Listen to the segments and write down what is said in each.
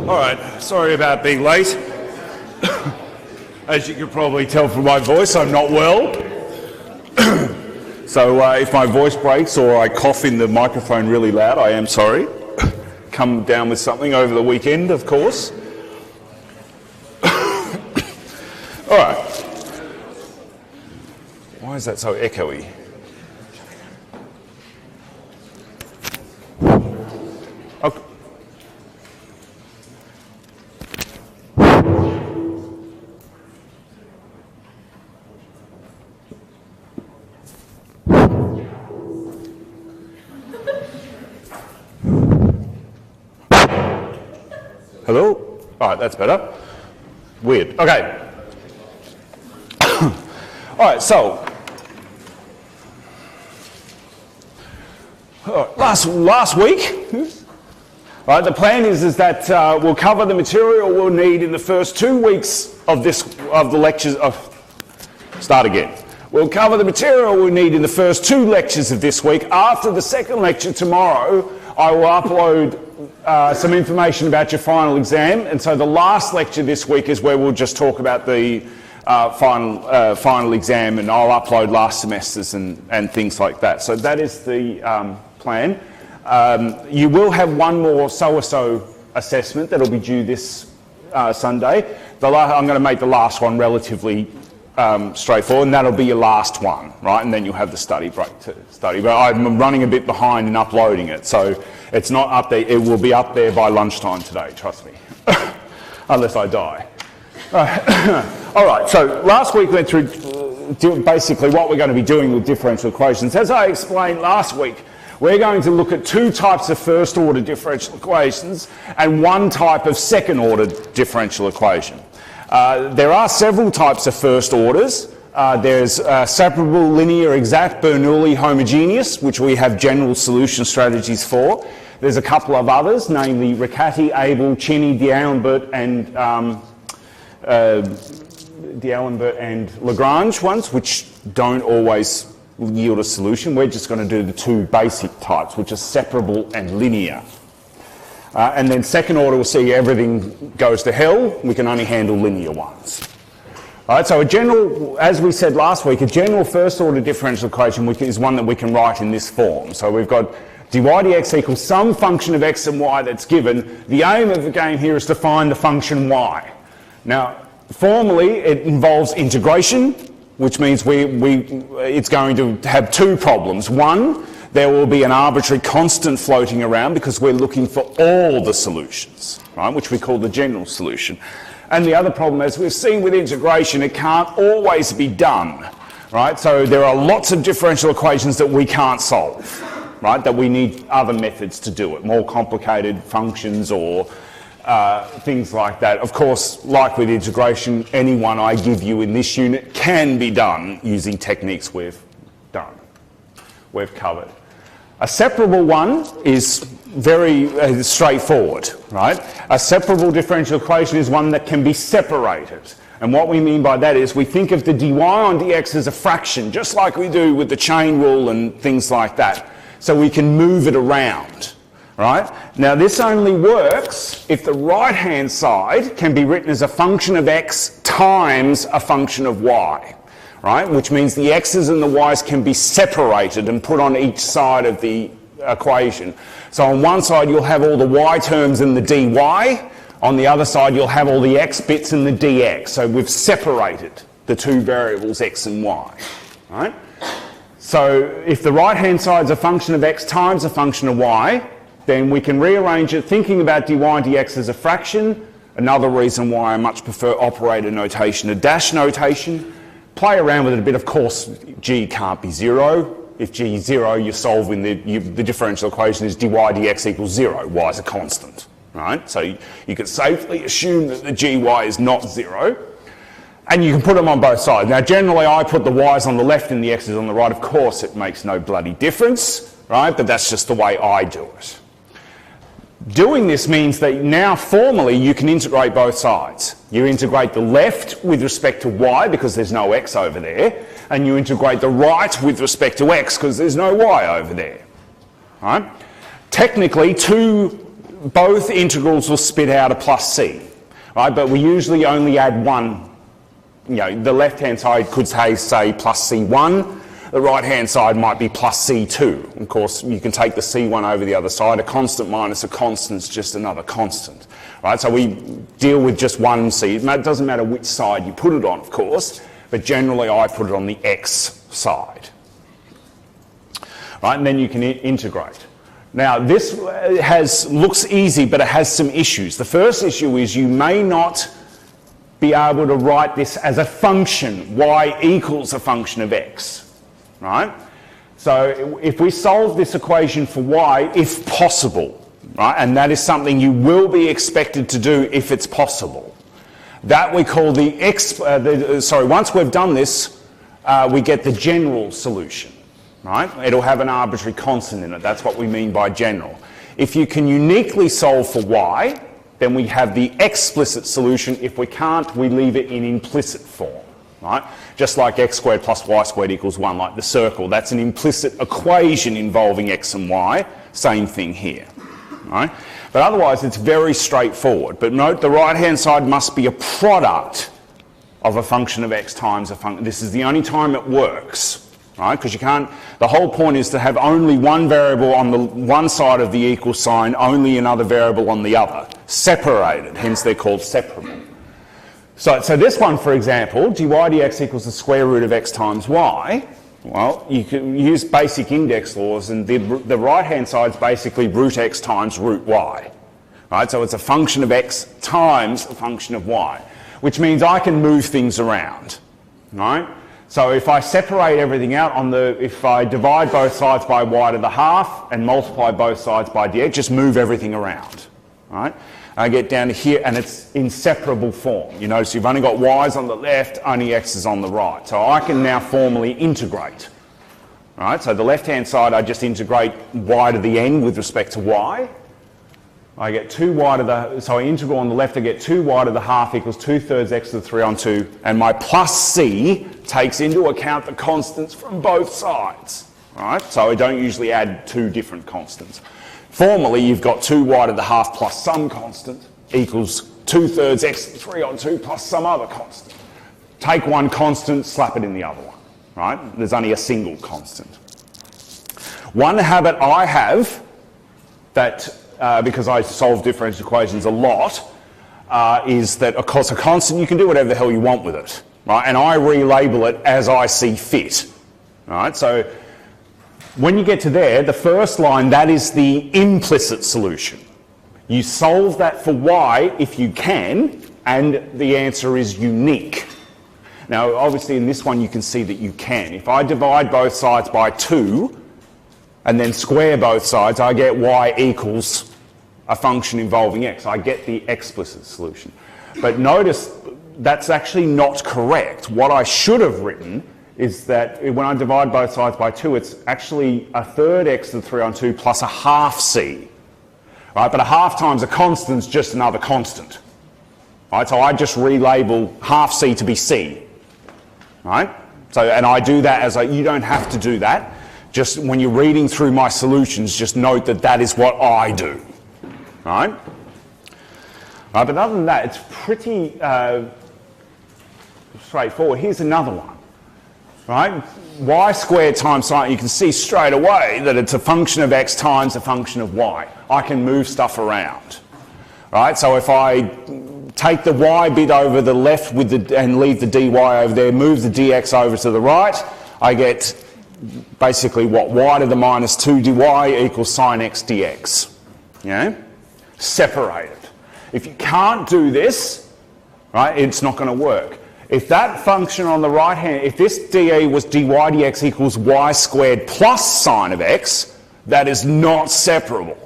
All right, sorry about being late. As you can probably tell from my voice, I'm not well. So if my voice breaks or I cough in the microphone really loud, I am sorry. Come down with something over the weekend, of course. All right. Why is that so echoey? Okay. Hello? All right, that's better. Weird. Okay. All right, so last week, right, the plan is that we'll cover the material we'll need in the first 2 weeks of the lectures. Start again. We'll cover the material we need in the first 2 lectures of this week. After the second lecture tomorrow, I will upload some information about your final exam, and so the last lecture this week is where we'll just talk about the final exam, and I'll upload last semesters and things like that. So that is the plan. You will have one more so-or-so assessment that'll be due this Sunday. I'm going to make the last one relatively straightforward, and that'll be your last one, right? And then you'll have the study break to study. But I'm running a bit behind in uploading it, so it's not up there. It will be up there by lunchtime today, trust me, unless I die. All right, so last week we went through basically what we're going to be doing with differential equations. As I explained last week, we're going to look at 2 types of first-order differential equations and 1 type of second-order differential equation. There are several types of first orders. There's separable, linear, exact, Bernoulli, homogeneous, which we have general solution strategies for. There's a couple of others, namely Riccati, Abel, Cini, D'Alembert and Lagrange ones, which don't always yield a solution. We're just going to do the 2 basic types, which are separable and linear. And then second order, we'll see everything goes to hell. We can only handle linear ones. All right, so a general, as we said last week, a general first order differential equation is one that we can write in this form. So we've got dy dx equals some function of x and y that's given. The aim of the game here is to find the function y. Now, formally, it involves integration, which means it's going to have 2 problems. One, there will be an arbitrary constant floating around because we're looking for all the solutions, right, which we call the general solution. And the other problem, as we've seen with integration, it can't always be done, right? So there are lots of differential equations that we can't solve, right, that we need other methods to do it, more complicated functions or things like that. Of course, like with integration, any one I give you in this unit can be done using techniques we've covered. A separable one is very straightforward, right? A separable differential equation is one that can be separated. And what we mean by that is we think of the dy on dx as a fraction, just like we do with the chain rule and things like that. So we can move it around, right? Now this only works if the right-hand side can be written as a function of x times a function of y. Right, which means the x's and the y's can be separated and put on each side of the equation. So on one side you'll have all the y terms in the dy, on the other side you'll have all the x bits in the dx. So we've separated the 2 variables x and y. Right? So if the right-hand side is a function of x times a function of y, then we can rearrange it thinking about dy dx as a fraction. Another reason why I much prefer operator notation to dash notation. Play around with it a bit. Of course, g can't be 0. If g is 0, you're solving the differential equation is dy dx equals 0. Y is a constant, right? So you can safely assume that the gy is not 0. And you can put them on both sides. Now, generally, I put the y's on the left and the x's on the right. Of course, it makes no bloody difference, right? But that's just the way I do it. Doing this means that now formally you can integrate both sides. You integrate the left with respect to y because there's no x over there, and you integrate the right with respect to x because there's no y over there. Right? Technically, 2 both integrals will spit out a plus c, right? But we usually only add one. You know, the left-hand side could say plus c1, the right-hand side might be plus c2. Of course, you can take the c1 over the other side. A constant minus a constant is just another constant, right? So we deal with just one c. It doesn't matter which side you put it on, of course, but generally I put it on the x side, right? And then you can integrate. Now, this looks easy, but it has some issues. The first issue is you may not be able to write this as a function, y equals a function of x, right? So if we solve this equation for y, if possible, right, and that is something you will be expected to do if it's possible, that we call once we've done this, we get the general solution, right? It'll have an arbitrary constant in it. That's what we mean by general. If you can uniquely solve for y, then we have the explicit solution. If we can't, we leave it in implicit form, right? Just like x squared plus y squared equals 1, like the circle. That's an implicit equation involving x and y. Same thing here, right? But otherwise, it's very straightforward. But note, the right-hand side must be a product of a function of x times a function. This is the only time it works, right? Because you can't, the whole point is to have only one variable on the one side of the equal sign, only another variable on the other. Separated, hence they're called separable. So this one, for example, dy dx equals the square root of x times y. Well, you can use basic index laws, and the right-hand side's basically root x times root y. Right? So it's a function of x times a function of y, which means I can move things around. Right? So if I separate everything out if I divide both sides by y to the half and multiply both sides by dx, just move everything around. Right? I get down to here and it's in separable form. You notice you've only got y's on the left, only x's on the right. So I can now formally integrate. Right? So the left-hand side, I just integrate y to the n with respect to y. I get 2y to the, so I integral on the left, I get 2y to the half equals 2/3 x to the 3 on 2, and my plus c takes into account the constants from both sides. Right? So I don't usually add two different constants. Formally, you've got 2y to the half plus some constant equals 2/3 x to the 3 on 2 plus some other constant. Take one constant, slap it in the other one, right? There's only a single constant. One habit I have that, because I solve differential equations a lot, is that, of course, a constant, you can do whatever the hell you want with it, right? And I relabel it as I see fit, right? So when you get to there, the first line, that is the implicit solution. You solve that for y if you can, and the answer is unique. Now, obviously, in this one, you can see that you can. If I divide both sides by 2 and then square both sides, I get y equals a function involving x. I get the explicit solution. But notice that's actually not correct. What I should have written is that when I divide both sides by 2, it's actually 1/3 x to the 3 on 2 plus a half c. Right? But a half times a constant is just another constant. Right? So I just relabel half c to be c. Right? So, and I do that you don't have to do that. Just when you're reading through my solutions, just note that that is what I do. Right? Right, but other than that, it's pretty straightforward. Here's another one. Right? Y squared times sine, you can see straight away that it's a function of x times a function of y. I can move stuff around. Right? So if I take the y bit over the left and leave the dy over there, move the dx over to the right, I get basically what? Y to the minus 2 dy equals sine x dx. Yeah? Separated. If you can't do this, right, it's not going to work. If that function on the right hand, if this dA was dy dx equals y squared plus sine of x, that is not separable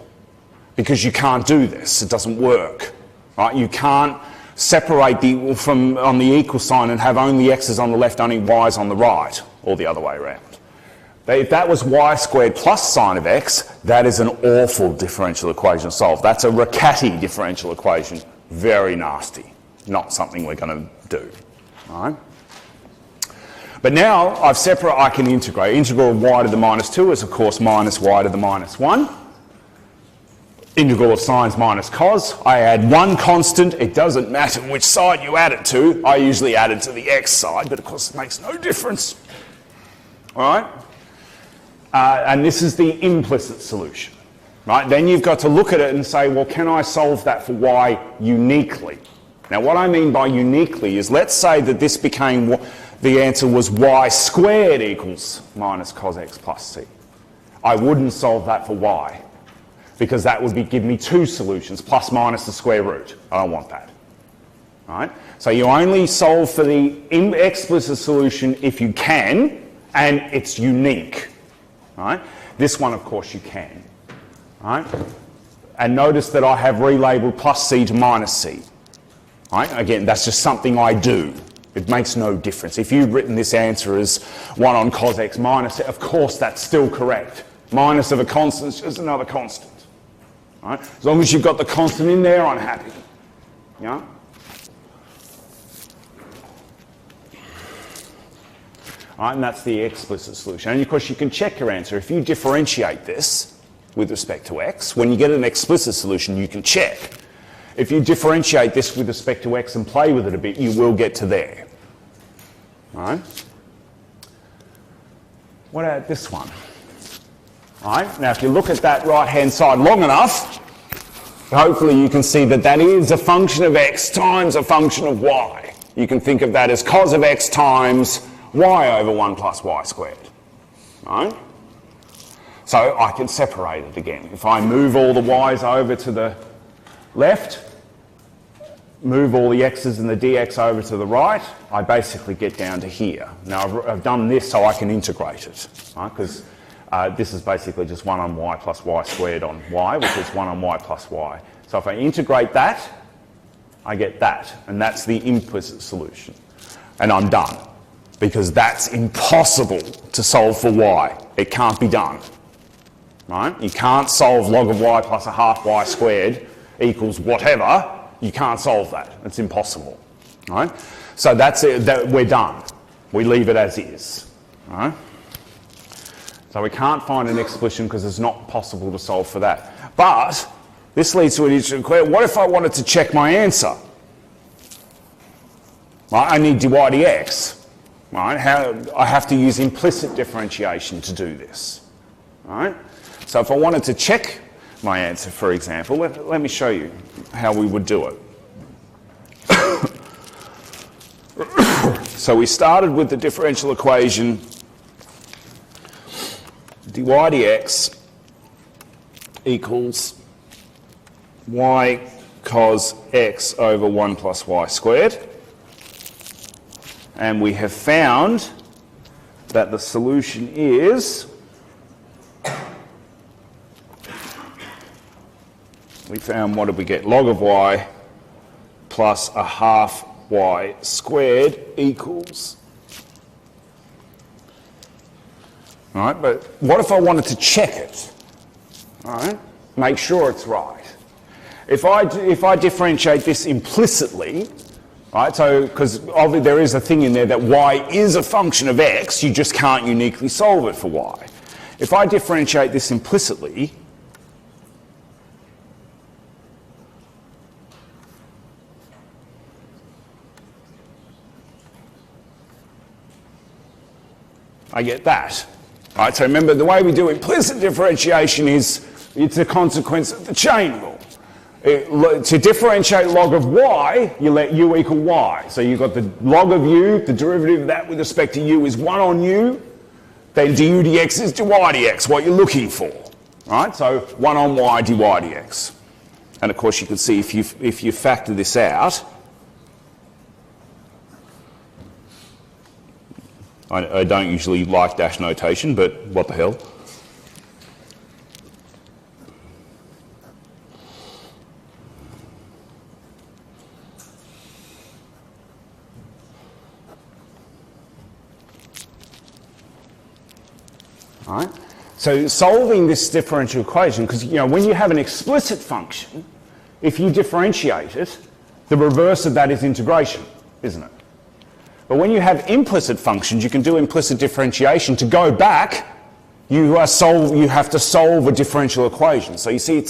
because you can't do this. It doesn't work. Right? You can't separate on the equal sign and have only x's on the left, only y's on the right, or the other way around. But if that was y squared plus sine of x, that is an awful differential equation to solve. That's a Riccati differential equation. Very nasty. Not something we're going to do. Right? But now I can integrate. Integral of y to the minus 2 is, of course, minus y to the minus 1. integral of sines minus cos. I add one constant. It doesn't matter which side you add it to. I usually add it to the x side, but of course it makes no difference. All right? And this is the implicit solution. Right? Then you've got to look at it and say, well, can I solve that for y uniquely? Now, what I mean by uniquely is, let's say that this became, the answer was y squared equals minus cos x plus c. I wouldn't solve that for y, because that would give me two solutions, plus minus the square root. I don't want that. Right? So you only solve for the explicit solution if you can, and it's unique. Right? This one, of course, you can. Right? And notice that I have relabeled plus c to minus c. Right? Again, that's just something I do. It makes no difference. If you've written this answer as 1 on cos x minus, of course that's still correct. Minus of a constant is just another constant. Right? As long as you've got the constant in there, I'm happy. Yeah? Right, and that's the explicit solution. And of course you can check your answer. If you differentiate this with respect to x, when you get an explicit solution, you can check. If you differentiate this with respect to x and play with it a bit, you will get to there. Right? What about this one? Right? Now, if you look at that right-hand side long enough, hopefully you can see that that is a function of x times a function of y. You can think of that as cos of x times y over 1 plus y squared. Right? So I can separate it again. If I move all the y's over to the left, move all the x's and the dx over to the right, I basically get down to here. Now I've done this so I can integrate it, right? Because this is basically just 1 on y plus y squared on y, which is 1 on y plus y. So if I integrate that, I get that, and that's the implicit solution. And I'm done, because that's impossible to solve for y. It can't be done. Right? You can't solve log of y plus a half y squared equals whatever. You can't solve that. It's impossible. Right? So that's it. We're done. We leave it as is. Right? So we can't find an explanation because it's not possible to solve for that. But this leads to an interesting question. What if I wanted to check my answer? Right? I need dy dx. Right? I have to use implicit differentiation to do this. Right? So if I wanted to check my answer, for example, let me show you how we would do it. So we started with the differential equation dy dx equals y cos x over 1 plus y squared. And we have found that the solution is, we found, what did we get? Log of y plus a half y squared equals. All right, but what if I wanted to check it? All right, make sure it's right. If I differentiate this implicitly, right, so because obviously there is a thing in there that y is a function of x, you just can't uniquely solve it for y. If I differentiate this implicitly, I get that. All right, so remember, the way we do implicit differentiation is it's a consequence of the chain rule. To differentiate log of y, you let u equal y. So you've got the log of u, the derivative of that with respect to u is 1 on u, then du dx is dy dx, what you're looking for. All right, so 1 on y dy dx. And of course you can see if you factor this out, I don't usually like dash notation, but what the hell. All right? So solving this differential equation, because when you have an explicit function, if you differentiate it, the reverse of that is integration, isn't it? But when you have implicit functions, you can do implicit differentiation. To go back, you have to solve a differential equation. So you see,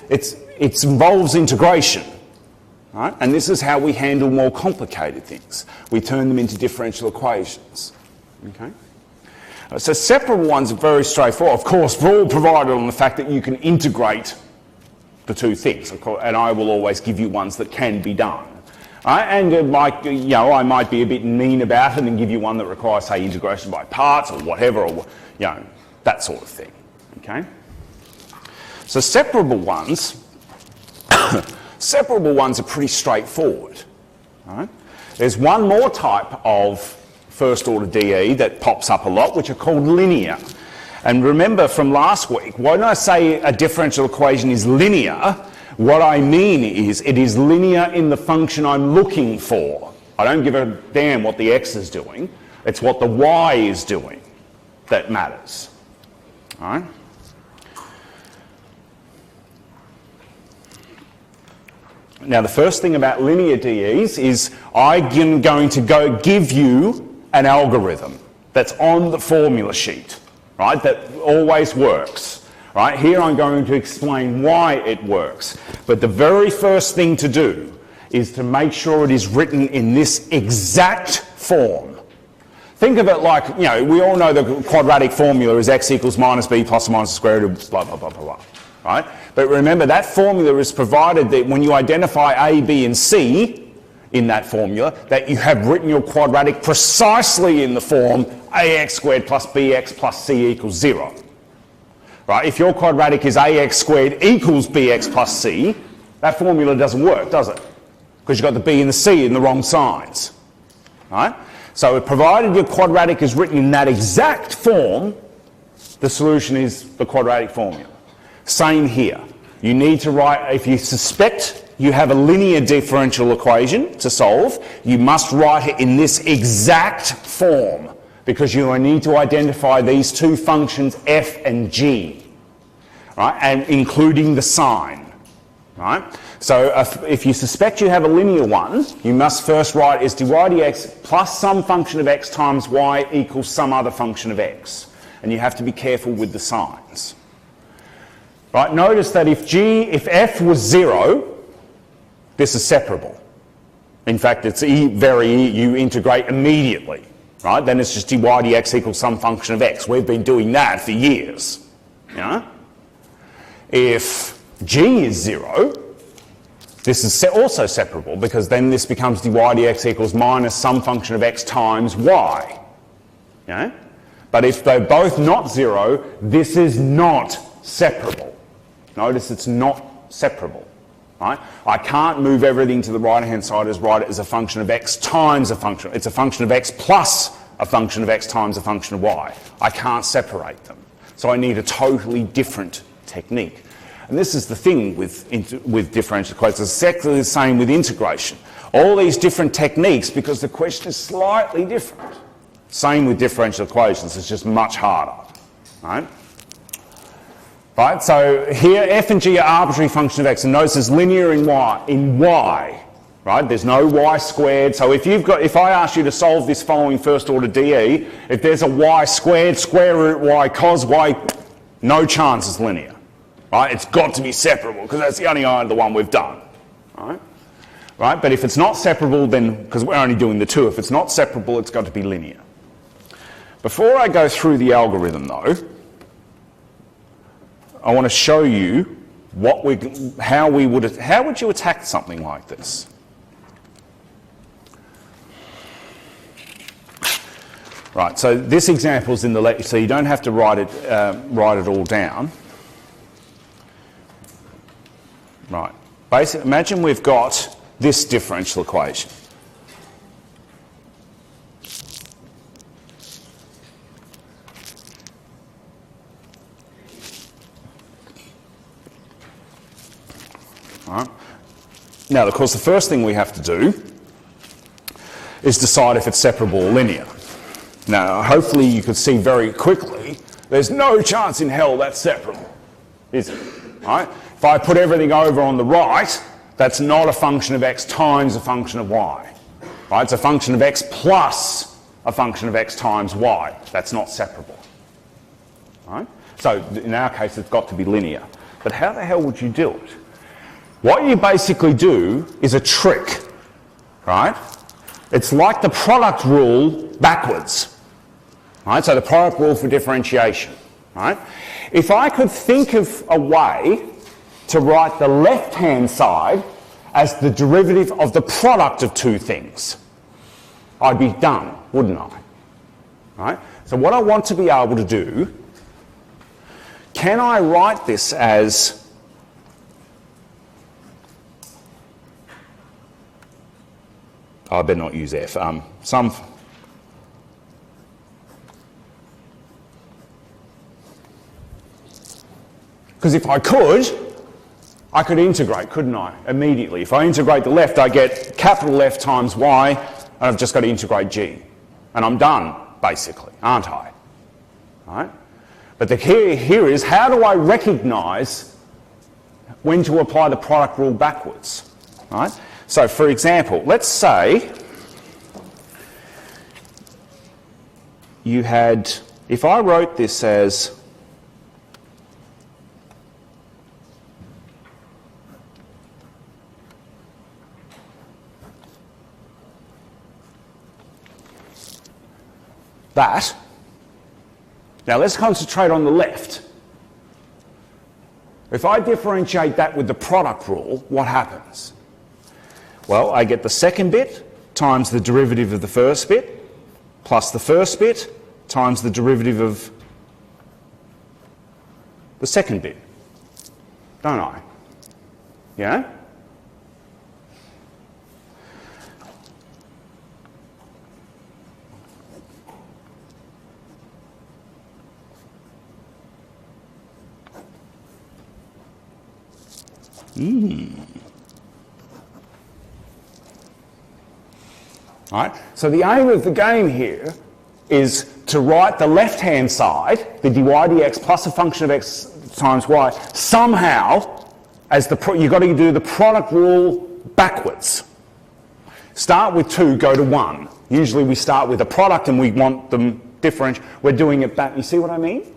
it involves integration. Right? And this is how we handle more complicated things. We turn them into differential equations. Okay? So separable ones are very straightforward. Of course, we're all provided on the fact that you can integrate the two things, and I will always give you ones that can be done. Right? And I might be a bit mean about it and give you one that requires, say, integration by parts or whatever, or that sort of thing. Okay? So separable ones, separable ones are pretty straightforward. Right? There's one more type of first order DE that pops up a lot, which are called linear. And remember from last week, when I say a differential equation is linear, what I mean is it is linear in the function I'm looking for. I don't give a damn what the x is doing. It's what the y is doing that matters. All right? Now, the first thing about linear DEs is I'm going to give you an algorithm that's on the formula sheet, right, that always works. Right? Here I'm going to explain why it works. But the very first thing to do is to make sure it is written in this exact form. Think of it like, we all know the quadratic formula is x equals minus b plus or minus the square root of blah, blah, blah, blah, blah. Right? But remember, that formula is provided that when you identify a, b and c in that formula, that you have written your quadratic precisely in the form ax squared plus bx plus c equals 0. Right? If your quadratic is ax squared equals bx plus c, that formula doesn't work, does it? Because you've got the b and the c in the wrong signs. Right? So provided your quadratic is written in that exact form, the solution is the quadratic formula. Same here. You need to write, if you suspect you have a linear differential equation to solve, you must write it in this exact form, because you need to identify these two functions f and g, right, and including the sign. Right? So if you suspect you have a linear one, you must first write is dy dx plus some function of x times y equals some other function of x. And you have to be careful with the signs. Right? Notice that if f was 0, this is separable. In fact, it's you integrate immediately. Right? Then it's just dy dx equals some function of x. We've been doing that for years. If g is 0, this is also separable, because then this becomes dy dx equals minus some function of x times y. But if they're both not 0, this is not separable. Notice it's not separable. Right? I can't move everything to the right-hand side as write it as a function of x times a function. It's a function of x plus a function of x times a function of y. I can't separate them. So I need a totally different technique. And this is the thing with differential equations. It's exactly the same with integration. All these different techniques, because the question is slightly different. Same with differential equations. It's just much harder. Right? Right, so here f and g are arbitrary functions of x, and notice it's linear in y, right? There's no y squared. So if I ask you to solve this following first order DE, if there's a y squared, square root y cos y, no chance it's linear, right? It's got to be separable, because that's the only other one we've done, right? Right, but if it's not separable, then, because we're only doing the two, if it's not separable, it's got to be linear. Before I go through the algorithm though, I want to show you how would you attack something like this? Right, so this example is in the lecture, so you don't have to write it all down. Right, basically, imagine we've got this differential equation. Right. Now, of course, the first thing we have to do is decide if it's separable or linear. Now, hopefully you could see very quickly, there's no chance in hell that's separable, is it? Right? If I put everything over on the right, that's not a function of x times a function of y. Right? It's a function of x plus a function of x times y. That's not separable. Right? So in our case, it's got to be linear. But how the hell would you do it? What you basically do is a trick, right? It's like the product rule backwards, right? So the product rule for differentiation, right? If I could think of a way to write the left-hand side as the derivative of the product of two things, I'd be done, wouldn't I? Right? So what I want to be able to do, can I write this as I better not use F. Because if I could integrate, couldn't I, immediately. If I integrate the left, I get capital F times Y, and I've just got to integrate G. And I'm done, basically, aren't I? Right? But the key here is, how do I recognise when to apply the product rule backwards? Right? So, for example, let's say you had, if I wrote this as that. Now let's concentrate on the left. If I differentiate that with the product rule, what happens? Well, I get the second bit times the derivative of the first bit plus the first bit times the derivative of the second bit, don't I? Yeah? Right? So the aim of the game here is to write the left-hand side, the dy dx plus a function of x times y, somehow as you've got to do the product rule backwards. Start with 2, go to 1. Usually we start with a product and we want them different. We're doing it back. You see what I mean?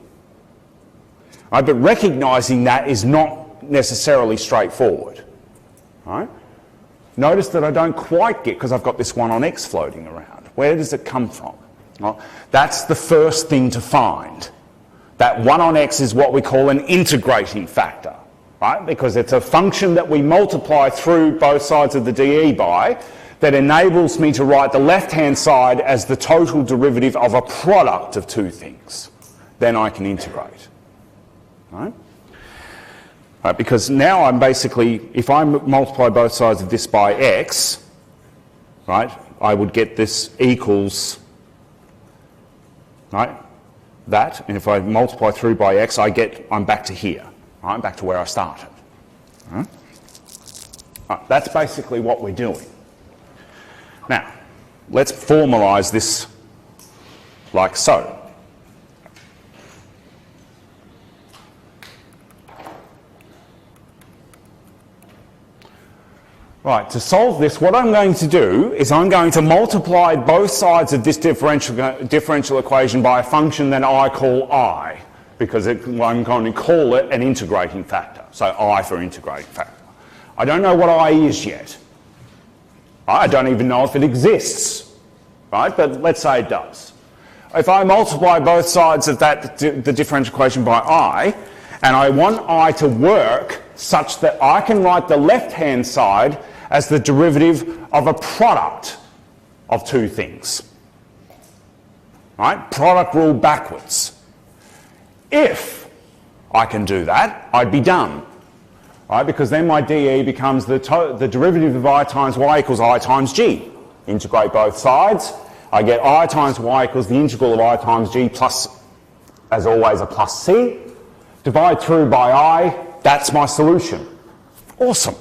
Right? But recognising that is not necessarily straightforward. Right? Notice that I don't quite get, because I've got this 1 on x floating around. Where does it come from? Well, that's the first thing to find. That 1 on x is what we call an integrating factor, right? Because it's a function that we multiply through both sides of the dE by that enables me to write the left-hand side as the total derivative of a product of two things. Then I can integrate, right? Right, because now I'm basically, if I multiply both sides of this by x, right, I would get this equals, right, that, and if I multiply through by x, I'm back to here, right, back to where I started. Right? Right, that's basically what we're doing. Now, let's formalise this like so. Right, to solve this, what I'm going to do is I'm going to multiply both sides of this differential equation by a function that I call I, because I'm going to call it an integrating factor. So I for integrating factor. I don't know what I is yet. I don't even know if it exists, right? But let's say it does. If I multiply both sides of the differential equation by I, and I want I to work such that I can write the left-hand side as the derivative of a product of two things. Right? Product rule backwards. If I can do that, I'd be done. Right? Because then my dE becomes the derivative of I times y equals I times g. Integrate both sides. I get I times y equals the integral of I times g plus, as always, a plus c. Divide through by I. That's my solution. Awesome.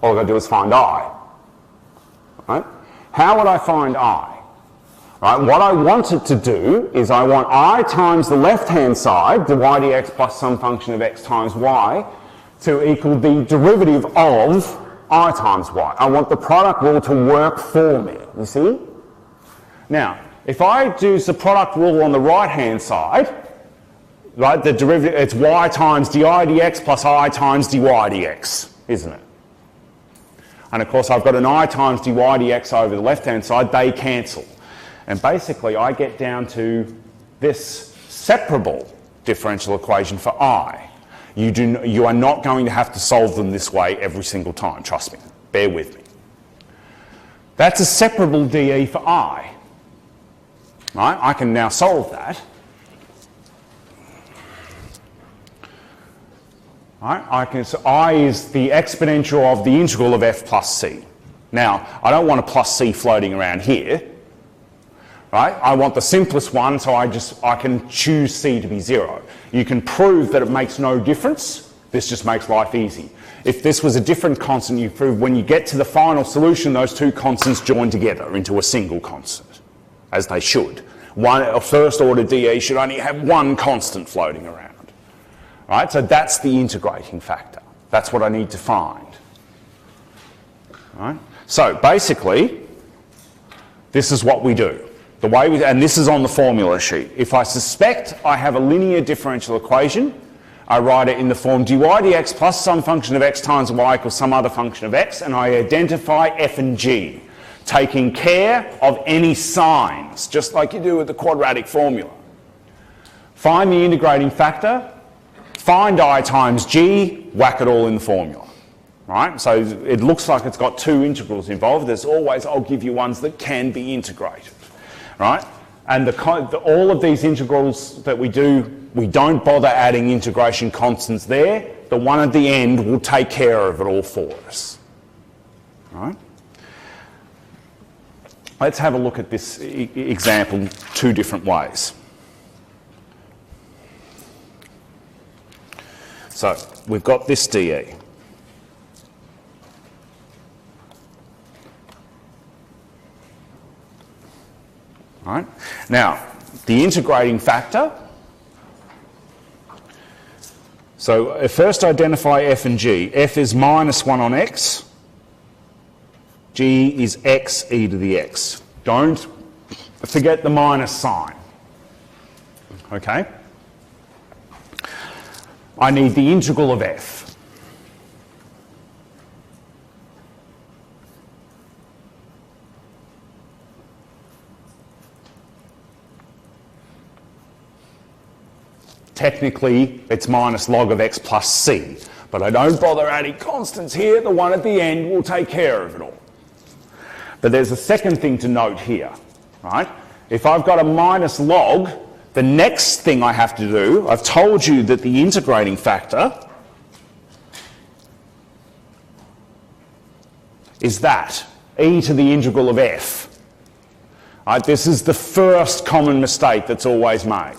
All I've got to do is find I. Right? How would I find I? Right? What I wanted to do is I want I times the left-hand side, dy dx plus some function of x times y, to equal the derivative of I times y. I want the product rule to work for me. You see? Now, if I do the product rule on the right-hand side, right? The derivative, it's y times di dx plus I times dy dx, isn't it? And of course I've got an I times dy dx over the left-hand side, they cancel. And basically I get down to this separable differential equation for I. You are not going to have to solve them this way every single time, trust me, bear with me. That's a separable dE for I. Right? I can now solve that. Right? So I is the exponential of the integral of f plus c. Now, I don't want a plus c floating around here. Right? I want the simplest one, so I can choose c to be 0. You can prove that it makes no difference. This just makes life easy. If this was a different constant, you prove when you get to the final solution, those two constants join together into a single constant, as they should. A first order dE should only have one constant floating around. Right? So that's the integrating factor. That's what I need to find. Right? So basically, this is what we do. And this is on the formula sheet. If I suspect I have a linear differential equation, I write it in the form dy dx plus some function of x times y equals some other function of x, and I identify f and g, taking care of any signs, just like you do with the quadratic formula. Find the integrating factor, find I times g, whack it all in the formula. Right? So it looks like it's got two integrals involved. There's always, I'll give you ones that can be integrated. Right? And all of these integrals that we do, we don't bother adding integration constants there. The one at the end will take care of it all for us. Right? Let's have a look at this example two different ways. So we've got this dE. Right? Now, the integrating factor. So first identify f and g. F is minus 1 on x. G is x e to the x. Don't forget the minus sign. Okay? I need the integral of f. Technically, it's minus log of x plus c, but I don't bother adding constants here. The one at the end will take care of it all. But there's a second thing to note here, right? If I've got a minus log, the next thing I have to do, I've told you that the integrating factor is that, e to the integral of f. Right? This is the first common mistake that's always made.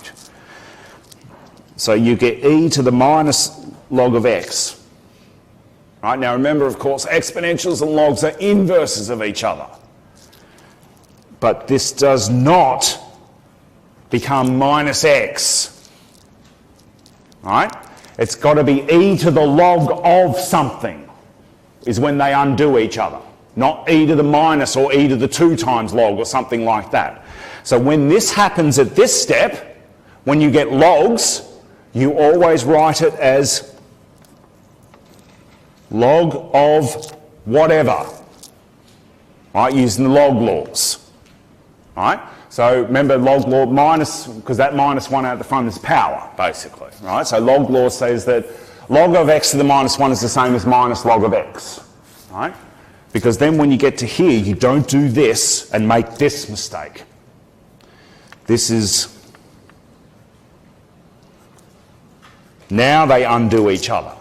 So you get e to the minus log of x. Right? Now remember, of course, exponentials and logs are inverses of each other. But this does not become minus x. Right? It's got to be e to the log of something is when they undo each other. Not e to the minus or e to the 2 times log or something like that. So when this happens at this step, when you get logs, you always write it as log of whatever, right, using the log laws, right? So remember log law minus, because that minus 1 out the front is power, basically, right? So log law says that log of x to the minus 1 is the same as minus log of x, right? Because then when you get to here, you don't do this and make this mistake. This is... Now they undo each other.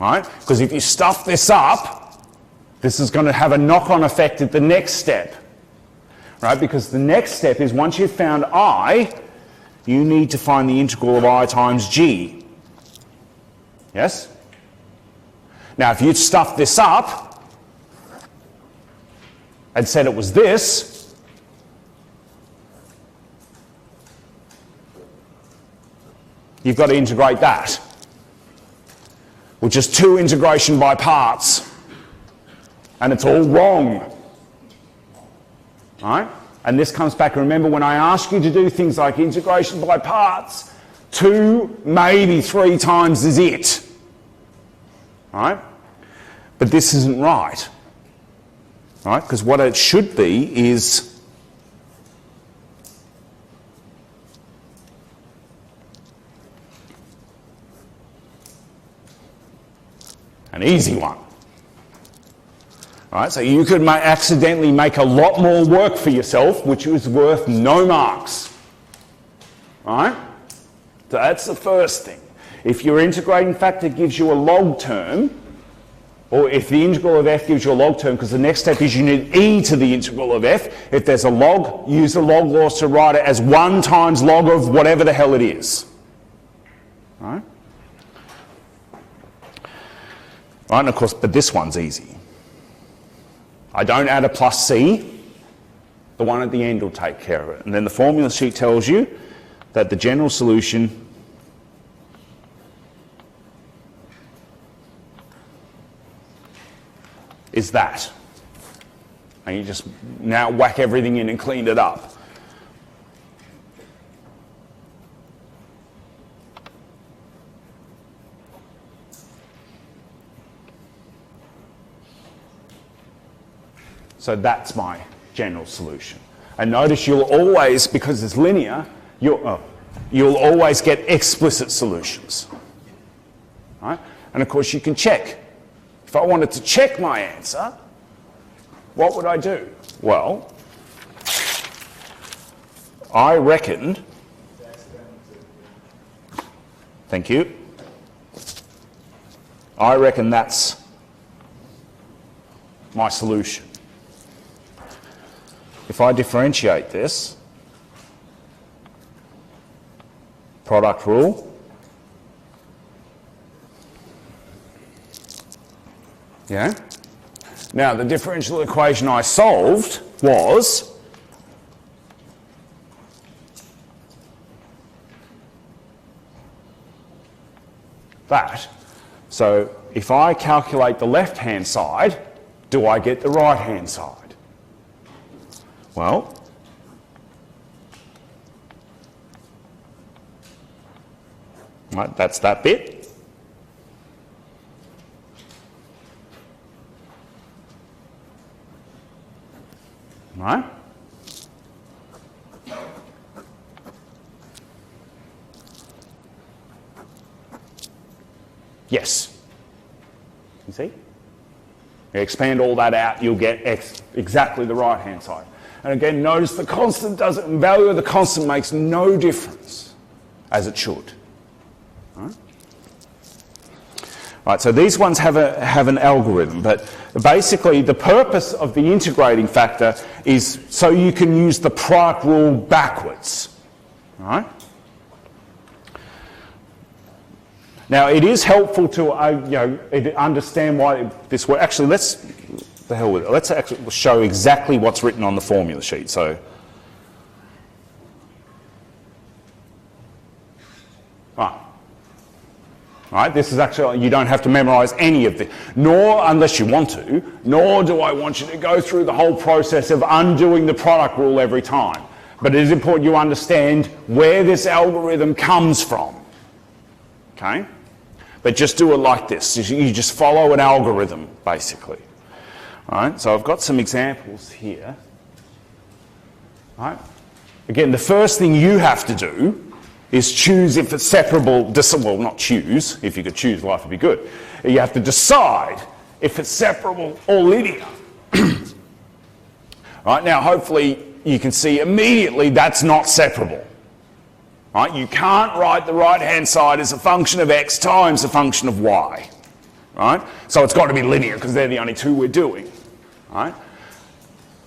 Right? Because if you stuff this up, this is going to have a knock-on effect at the next step. Right? Because the next step is once you've found I, you need to find the integral of I times g. Yes? Now if you'd stuffed this up and said it was this, you've got to integrate that, which is 2 integration by parts, and it's all wrong. Right? And this comes back, remember when I ask you to do things like integration by parts, 2, maybe 3 times is it. Right? But this isn't right. Right? Because what it should be is an easy one. Right? So you could accidentally make a lot more work for yourself, which is worth no marks. Right? So that's the first thing. If your integrating factor gives you a log term, or if the integral of f gives you a log term, because the next step is you need e to the integral of f. If there's a log, use the log laws to write it as 1 times log of whatever the hell it is. Right? Right, and of course, but this one's easy. I don't add a plus c. The one at the end will take care of it. And then the formula sheet tells you that the general solution is that. And you just now whack everything in and clean it up. So that's my general solution. And notice you'll always, because it's linear, you'll always get explicit solutions. Right? And of course you can check. If I wanted to check my answer, what would I do? Well, I reckoned, thank you, I reckon that's my solution. If I differentiate this, product rule, yeah. Now the differential equation I solved was that. So if I calculate the left-hand side, do I get the right-hand side? Well, right, that's that bit. Right? Yes. You see? You expand all that out, you'll get exactly the right-hand side. And again, notice the constant doesn't, value of the constant makes no difference, as it should. Right? Right, so these ones have an algorithm, but basically the purpose of the integrating factor is so you can use the product rule backwards. Right? Now it is helpful to understand why this works. Actually, the hell with it. Let's actually show exactly what's written on the formula sheet. So, right, this is actually, you don't have to memorise any of this, nor, unless you want to, nor do I want you to go through the whole process of undoing the product rule every time. But it is important you understand where this algorithm comes from. Okay? But just do it like this. You just follow an algorithm, basically. Right, so I've got some examples here. Right. Again, the first thing you have to do is choose if it's separable, well, not choose, if you could choose, life would be good. You have to decide if it's separable or linear. Right, now hopefully you can see immediately that's not separable. Right, you can't write the right-hand side as a function of x times a function of y. Right? So it's got to be linear because they're the only two we're doing. Right?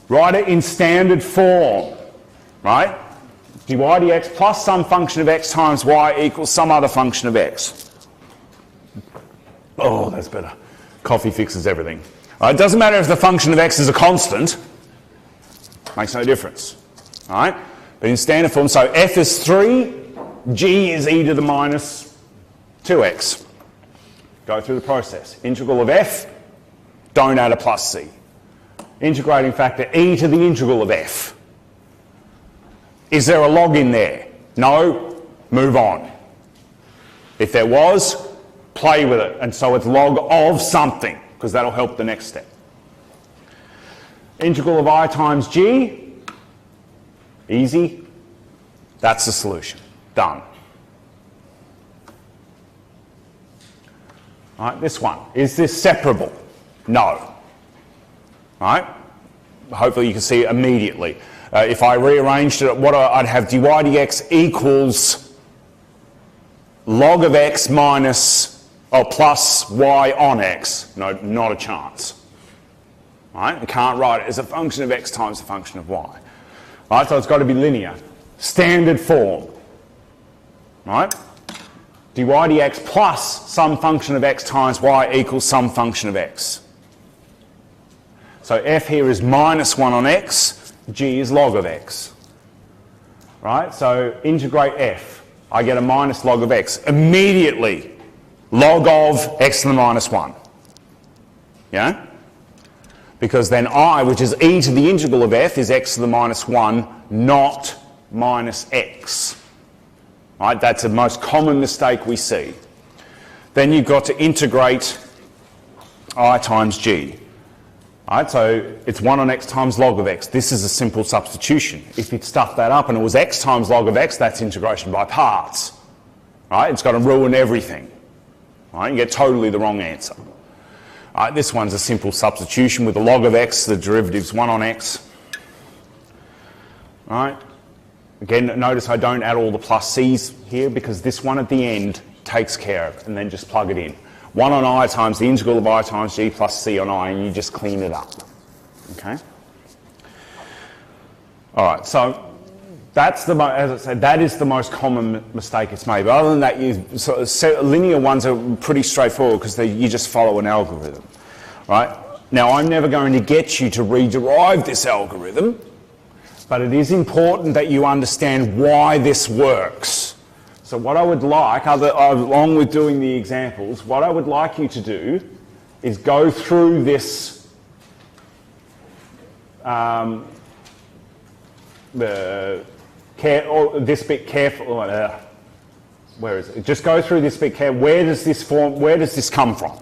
Write it in standard form. Right? dy dx plus some function of x times y equals some other function of x. Oh, that's better. Coffee fixes everything. Right? It doesn't matter if the function of x is a constant. Makes no difference. Right? But in standard form, so f is 3, g is e to the minus 2x. Go through the process. Integral of f, don't add a plus c. Integrating factor e to the integral of f. Is there a log in there? No? Move on. If there was, play with it. And so it's log of something, because that'll help the next step. Integral of I times g, easy. That's the solution. Done. All right, this one. Is this separable? No. All right? Hopefully you can see it immediately. If I rearranged it, I'd have dy dx equals log of x minus, or plus y on x. No, not a chance. All right? I can't write it as a function of x times a function of y. All right, so it's got to be linear. Standard form. All right? Dy dx plus some function of x times y equals some function of x. So f here is minus 1 on x, g is log of x. Right? So integrate f. I get a minus log of x. Immediately, log of x to the minus 1. Yeah? Because then I, which is e to the integral of f, is x to the minus 1, not minus x. Right? That's the most common mistake we see. Then you've got to integrate I times g. Right, so it's 1 on x times log of x. This is a simple substitution. If you'd stuffed that up and it was x times log of x, that's integration by parts. Right? It's got to ruin everything. Right? You get totally the wrong answer. Right, this one's a simple substitution with the log of x, the derivative's 1 on x. Right? Again, notice I don't add all the plus c's here because this one at the end takes care of it, and then just plug it in. 1 on I times the integral of I times g plus c on I, and you just clean it up. Okay? All right, so that's the, as I said, that is the most common mistake it's made. But other than that, linear ones are pretty straightforward because you just follow an algorithm. Right? Now, I'm never going to get you to rederive this algorithm, but it is important that you understand why this works. So what I would like, along with doing the examples, what I would like you to do is go through this this bit carefully. Where is it? Just go through this bit carefully. Where does this come from?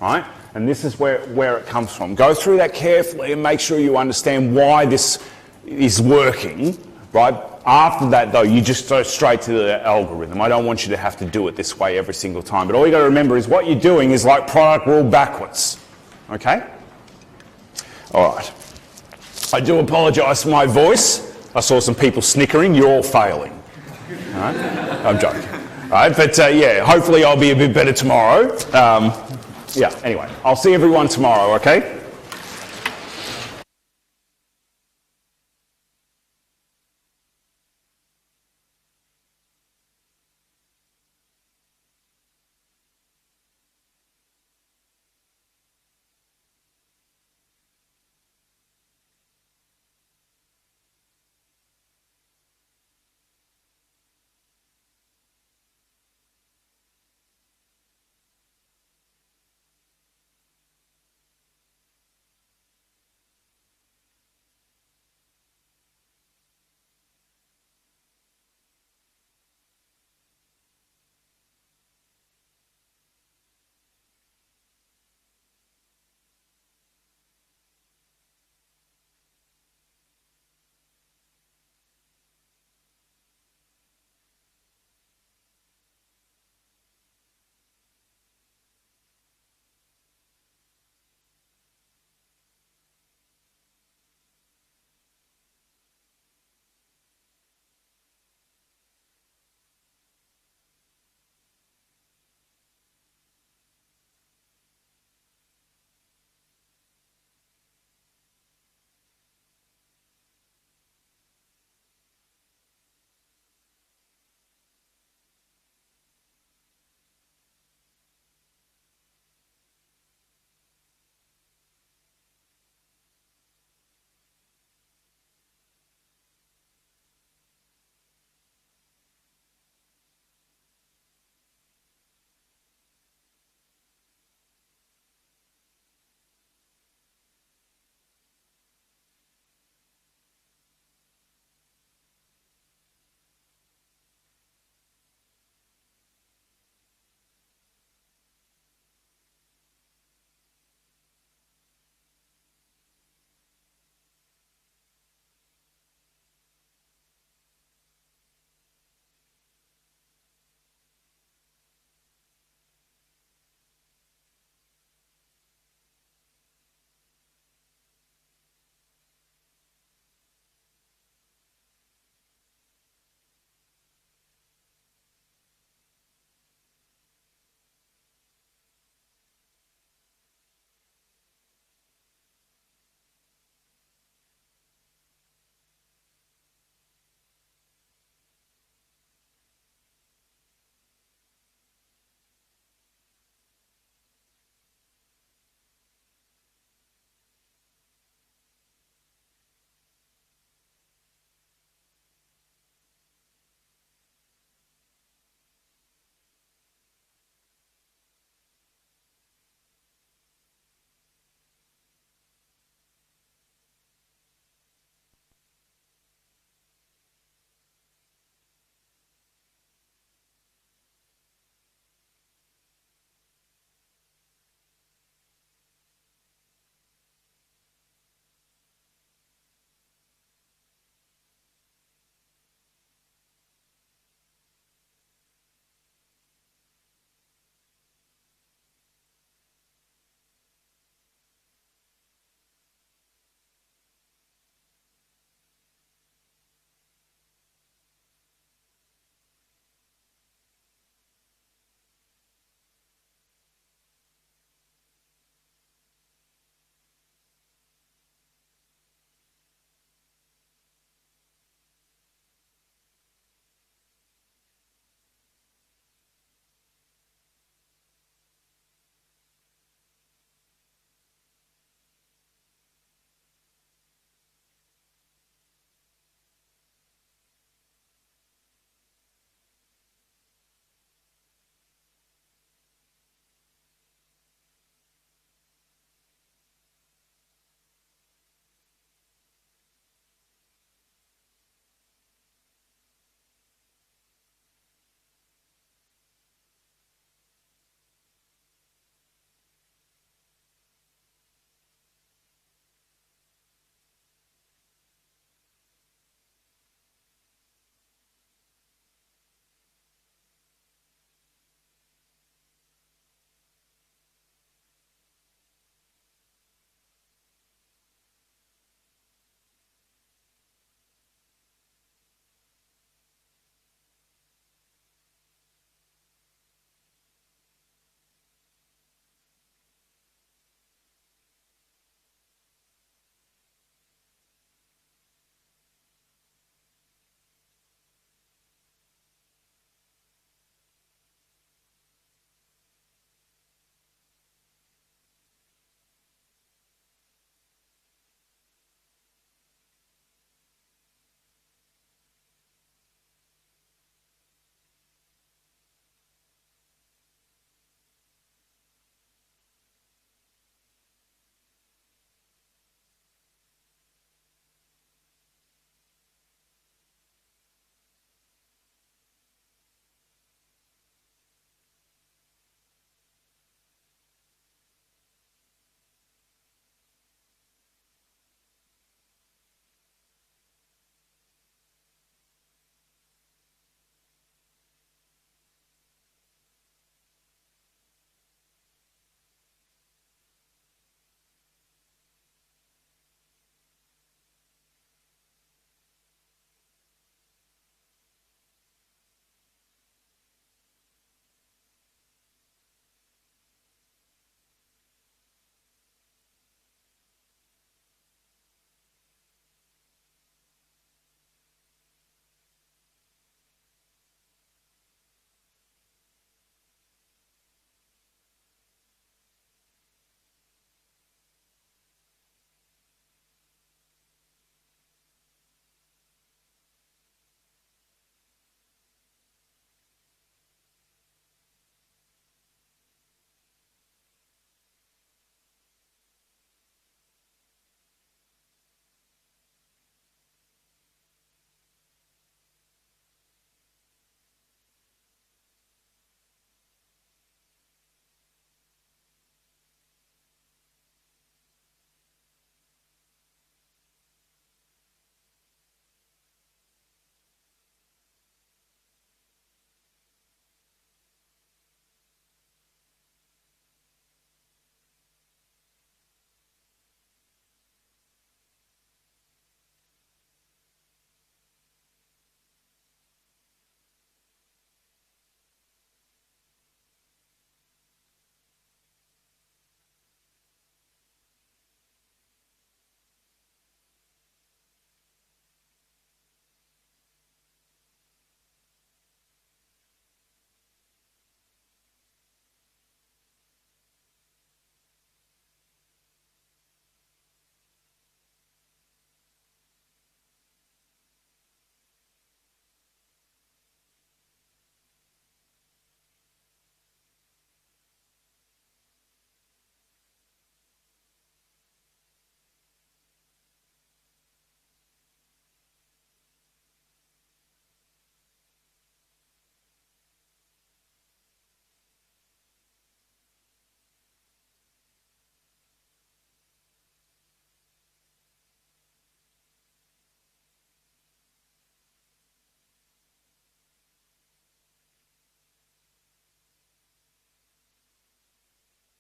Right? And this is where it comes from. Go through that carefully and make sure you understand why this is working. Right? After that, though, you just go straight to the algorithm. I don't want you to have to do it this way every single time. But all you got to remember is what you're doing is like product rule backwards. Okay? All right. I do apologise for my voice. I saw some people snickering. You're all failing. All right? I'm joking. All right? But yeah, hopefully I'll be a bit better tomorrow. Yeah, anyway, I'll see everyone tomorrow, okay?